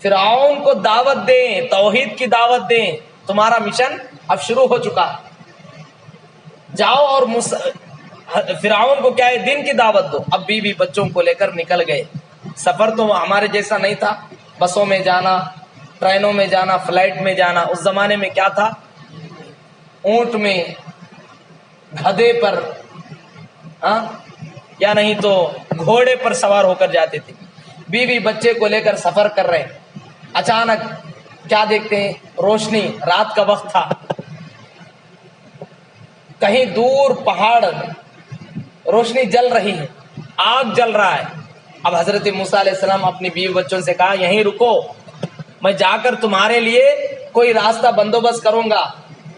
فرعون کو دعوت دیں، توحید کی دعوت دیں. تمہارا مشن اب شروع ہو چکا ہے. جاؤ اور فرعون کو کیا ہے، دین کی دعوت دو. اب بیوی بچوں کو لے کر نکل گئے. سفر تو ہمارے جیسا نہیں تھا، بسوں میں جانا، ٹرینوں میں جانا، فلائٹ میں جانا. اس زمانے میں کیا تھا، اونٹ میں، گدھے پر، یا نہیں تو گھوڑے پر سوار ہو کر جاتے تھے. بیوی بچے کو لے کر سفر کر رہے ہیں. اچانک کیا دیکھتے ہیں، روشنی، رات کا وقت تھا، کہیں دور پہاڑ روشنی جل رہی ہے، آگ جل رہا ہے. اب حضرت موسیٰ علیہ السلام اپنی بیوی بچوں سے کہا، یہیں رکو، میں جا کر تمہارے لیے کوئی راستہ بندوبست کروں گا،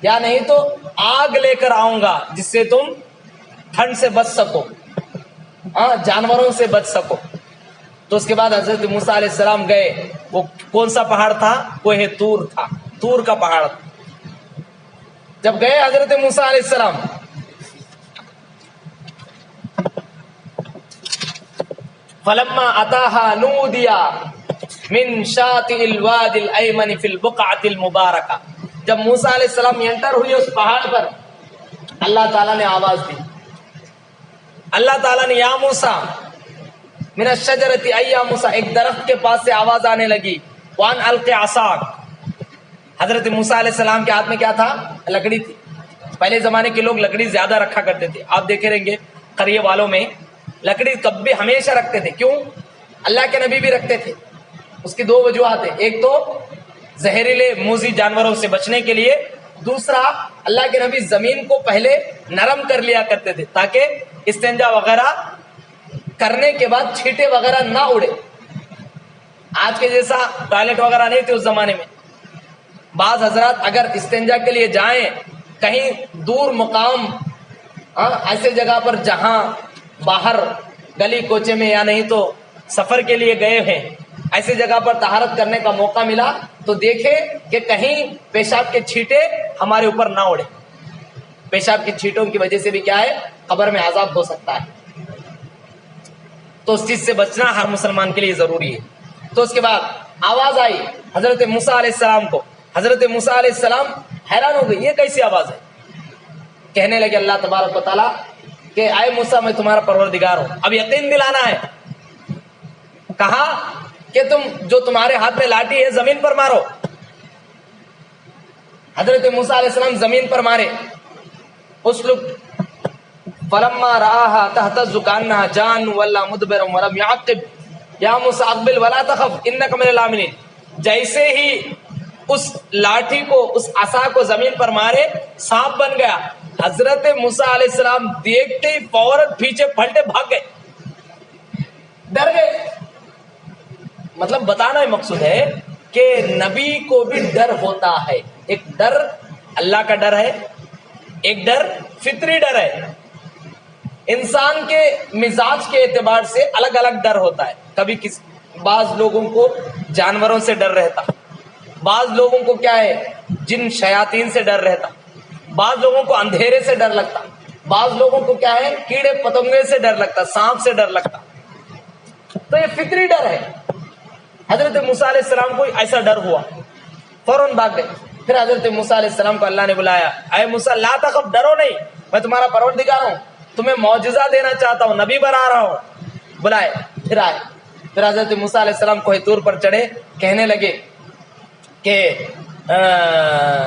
یا نہیں تو آگ لے کر آؤں گا جس سے تم ٹھنڈ سے بچ سکو، جانوروں سے بچ سکو. تو اس کے بعد حضرت موسیٰ علیہ السلام گئے. وہ کون سا پہاڑ تھا، کوہ طور تھا، طور کا پہاڑ تھا. جب گئے حضرت موسیٰ علیہ السلام، فلما اتاها نودیا من شاطئ الوادی الایمن فی البقعۃ المبارکہ. جب موسیٰ علیہ السلام انٹر ہوئے اس پہاڑ پر، اللہ تعالیٰ نے آواز دی. اللہ تعالیٰ نے یا موسیٰ من الشجرۃ، اے یا موسیٰ، ایک درخت کے پاس سے آواز آنے لگی، وان الق عصاک. حضرت موسیٰ علیہ السلام کے ہاتھ میں کیا تھا، لکڑی تھی. پہلے زمانے کے لوگ لکڑی زیادہ رکھا کرتے تھے. آپ دیکھے رہیں گے قریے والوں میں لکڑی کبھی ہمیشہ رکھتے تھے. کیوں؟ اللہ کے نبی بھی رکھتے تھے. اس کی 2 وجوہات ہیں. ایک تو زہریلے موذی جانوروں سے بچنے کے لیے، دوسرا اللہ کے نبی زمین کو پہلے نرم کر لیا کرتے تھے تاکہ استنجا وغیرہ کرنے کے بعد چھینٹے وغیرہ نہ اڑے. آج کے جیسا ٹوائلٹ وغیرہ نہیں تھے اس زمانے میں. بعض حضرات اگر استنجا کے لیے جائیں کہیں دور مقام، ایسے جگہ پر جہاں باہر گلی کوچے میں یا نہیں تو سفر کے لیے گئے ہیں، ایسے جگہ پر طہارت کرنے کا موقع ملا تو دیکھے کہ کہیں پیشاب کے چھینٹے ہمارے اوپر نہ اڑے. پیشاب کی چھینٹوں کی وجہ سے بھی کیا ہے، قبر میں عذاب ہو سکتا ہے. تو اس چیز سے بچنا ہر مسلمان کے لیے ضروری ہے. تو اس کے بعد آواز آئی حضرت موسیٰ علیہ السلام کو. حضرت موسیٰ علیہ السلام حیران ہو گئے، یہ کیسی آواز ہے. کہنے لگے اللہ تبارک و تعالیٰ کہ اے موسیٰ میں تمہارا پروردگار ہوں. اب یقین دلانا ہے. کہا کہ تم جو تمہارے ہاتھ میں لاٹھی ہے زمین پر مارو. حضرت موسیٰ علیہ السلام زمین پر مارے. اسلک فلما رآها تهتز كأنها جان ولا مدبرا ولم يعقب یا موسیٰ اقبل ولا تخف انک من الآمنین. جیسے ہی اس لاٹھی کو اس عصا کو زمین پر مارے سانپ بن گیا. حضرت موسیٰ علیہ السلام دیکھتے ہی فوراً پیچھے پلٹے بھاگ گئے, ڈر گئے. مطلب بتانا ہی مقصود ہے کہ نبی کو بھی ڈر ہوتا ہے. ایک ڈر اللہ کا ڈر ہے, ایک ڈر فطری ڈر ہے. انسان کے مزاج کے اعتبار سے الگ الگ ڈر ہوتا ہے. کبھی بعض لوگوں کو جانوروں سے ڈر رہتا, بعض لوگوں کو کیا ہے جن شیاطین سے ڈر رہتا, بعض لوگوں کو اندھیرے سے ڈر لگتا, بعض لوگوں کو کیا ہے کیڑے پتنگے سے ڈر لگتا, سانپ سے ڈر لگتا. تو یہ فطری ڈر ہے. حضرت موسیٰ علیہ السلام کو ایسا ڈر ہوا, فوراً بھاگ گئے. پھر حضرت موسیٰ علیہ السلام کو اللہ نے بلایا, اے موسیٰ لا تخف, ڈرو نہیں, میں تمہارا پروردگار ہوں, تمہیں معجزہ دینا چاہتا ہوں, نبی بنا رہا ہوں. بلائے, پھر آئے. پھر حضرت موسیٰ علیہ السلام کوہ طور پر چڑھے, کہنے لگے کہ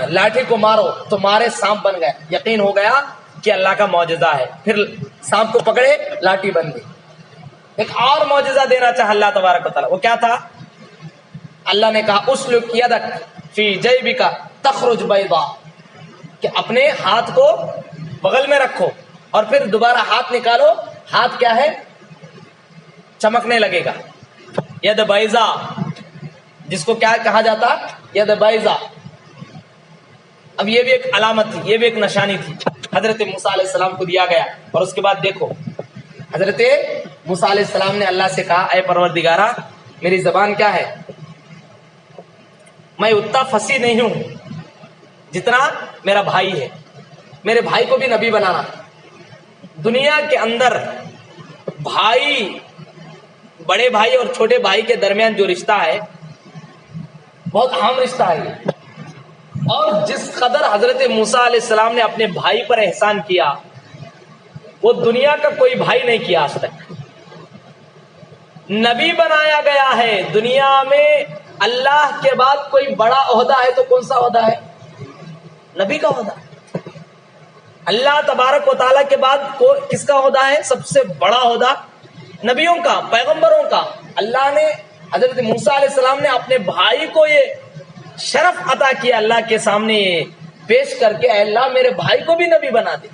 لاٹھی کو مارو, تو مارے سانپ بن گئے. یقین ہو گیا کہ اللہ کا معجزہ ہے. پھر سانپ کو پکڑے, لاٹھی بن گئی. ایک اور معجزہ دینا چاہا اللہ تبارک و تعالیٰ. وہ کیا تھا؟ اللہ نے کہا اسلک یدک فی جیبک تخرج بیضاء, کہ اپنے ہاتھ کو بغل میں رکھو اور پھر دوبارہ ہاتھ نکالو, ہاتھ کیا ہے چمکنے لگے گا. ید بیضاء, جس کو کیا کہا جاتا, ید بیضاء. اب یہ بھی ایک علامت تھی, یہ بھی ایک نشانی تھی, حضرت موسیٰ علیہ السلام کو دیا گیا. اور اس کے بعد دیکھو حضرت موسیٰ علیہ السلام نے اللہ سے کہا, اے پروردگارا میری زبان کیا ہے, میں اتنا فصیح نہیں ہوں جتنا میرا بھائی ہے, میرے بھائی کو بھی نبی بنانا. دنیا کے اندر بھائی, بڑے بھائی اور چھوٹے بھائی کے درمیان جو رشتہ ہے بہت اہم رشتہ ہے. اور جس قدر حضرت موسیٰ علیہ السلام نے اپنے بھائی پر احسان کیا وہ دنیا کا کوئی بھائی نہیں کیا آج تک. نبی بنایا گیا ہے. دنیا میں اللہ کے بعد کوئی بڑا عہدہ ہے تو کون سا عہدہ ہے؟ نبی کا عہدہ. اللہ تبارک و تعالیٰ کے بعد کس کا عہدہ ہے سب سے بڑا عہدہ؟ نبیوں کا, پیغمبروں کا. اللہ نے حضرت موسیٰ علیہ السلام نے اپنے بھائی کو یہ شرف عطا کیا, اللہ کے سامنے پیش کر کے, اے اللہ میرے بھائی کو بھی نبی بنا دے.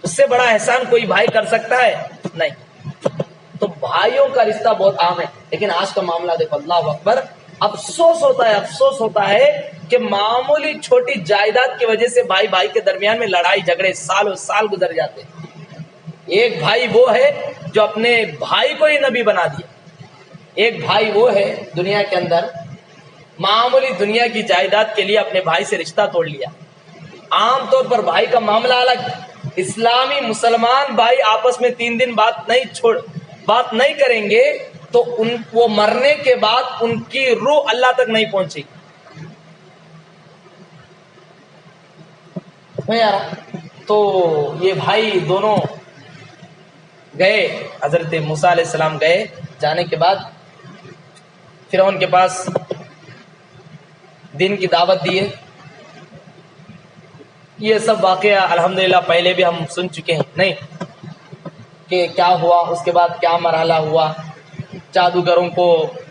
اس سے بڑا احسان کوئی بھائی کر سکتا ہے؟ نہیں. تو بھائیوں کا رشتہ بہت عام ہے. لیکن آج کا معاملہ دیکھو, اللہ اکبر, افسوس ہوتا ہے کہ معمولی چھوٹی جائیداد کی وجہ سے بھائی بھائی کے درمیان میں لڑائی جھگڑے سالوں سال گزر جاتے ہیں. ایک بھائی وہ ہے جو اپنے بھائی کو ہی نبی بنا دیا. ایک بھائی وہ ہے دنیا کے اندر معمولی دنیا کی جائیداد کے لیے اپنے بھائی سے رشتہ توڑ لیا. عام طور پر بھائی کا معاملہ الگ. اسلامی مسلمان بھائی آپس میں 3 دن بات نہیں کریں گے تو وہ مرنے کے بعد ان کی روح اللہ تک نہیں پہنچے گی. تو یہ بھائی دونوں گئے, حضرت موسیٰ علیہ السلام گئے. جانے کے بعد فرعون کے پاس دین کی دعوت دیے. یہ سب واقعہ الحمدللہ پہلے بھی ہم سن چکے ہیں, نہیں کہ کیا ہوا, اس کے بعد کیا مرحلہ ہوا. جادوگروں کو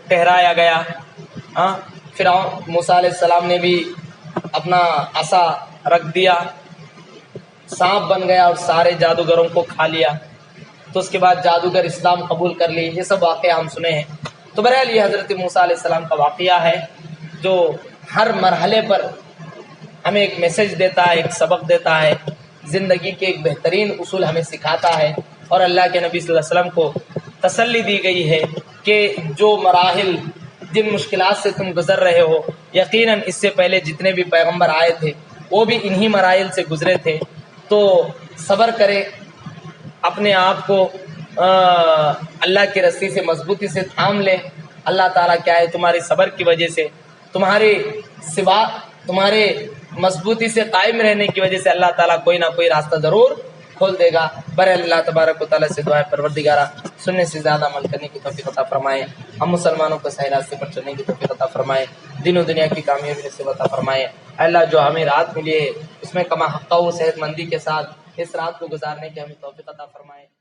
ٹھہرایا گیا. فرعون موسیٰ علیہ السلام نے بھی اپنا عصا رکھ دیا, سانپ بن گیا اور سارے جادوگروں کو کھا لیا. تو اس کے بعد جادوگر اسلام قبول کر لی. یہ سب واقعہ ہم سنے ہیں. تو بہرحال یہ حضرت موسیٰ علیہ السلام کا واقعہ ہے جو ہر مرحلے پر ہمیں ایک میسج دیتا ہے, ایک سبق دیتا ہے, زندگی کے ایک بہترین اصول ہمیں سکھاتا ہے. اور اللہ کے نبی صلی اللہ علیہ وسلم کو تسلی دی گئی ہے کہ جو مراحل, جن مشکلات سے تم گزر رہے ہو, یقیناً اس سے پہلے جتنے بھی پیغمبر آئے تھے وہ بھی انہی مراحل سے گزرے تھے. تو صبر کرے, اپنے آپ کو اللہ کی رسی سے مضبوطی سے تھام لے. اللہ تعالیٰ کیا ہے تمہاری صبر کی وجہ سے, تمہارے مضبوطی سے قائم رہنے کی وجہ سے اللہ تعالیٰ کوئی نہ کوئی راستہ ضرور کھول دے گا. بہرحال اللہ تبارک و تعالیٰ سے دعا ہے پروردگارہ سننے سے زیادہ عمل کرنے کی توفیق عطا فرمائے. ہم مسلمانوں کو صحیح راستے پر چلنے کی توفیق عطا فرمائے. دین و دنیا کی کامیابی نصیب عطا فرمائے. اللہ جو ہمیں رات ملی ہے اس میں کما حقہ و صحت مندی کے ساتھ اس رات کو گزارنے کی ہمیں توفیق عطا فرمائے.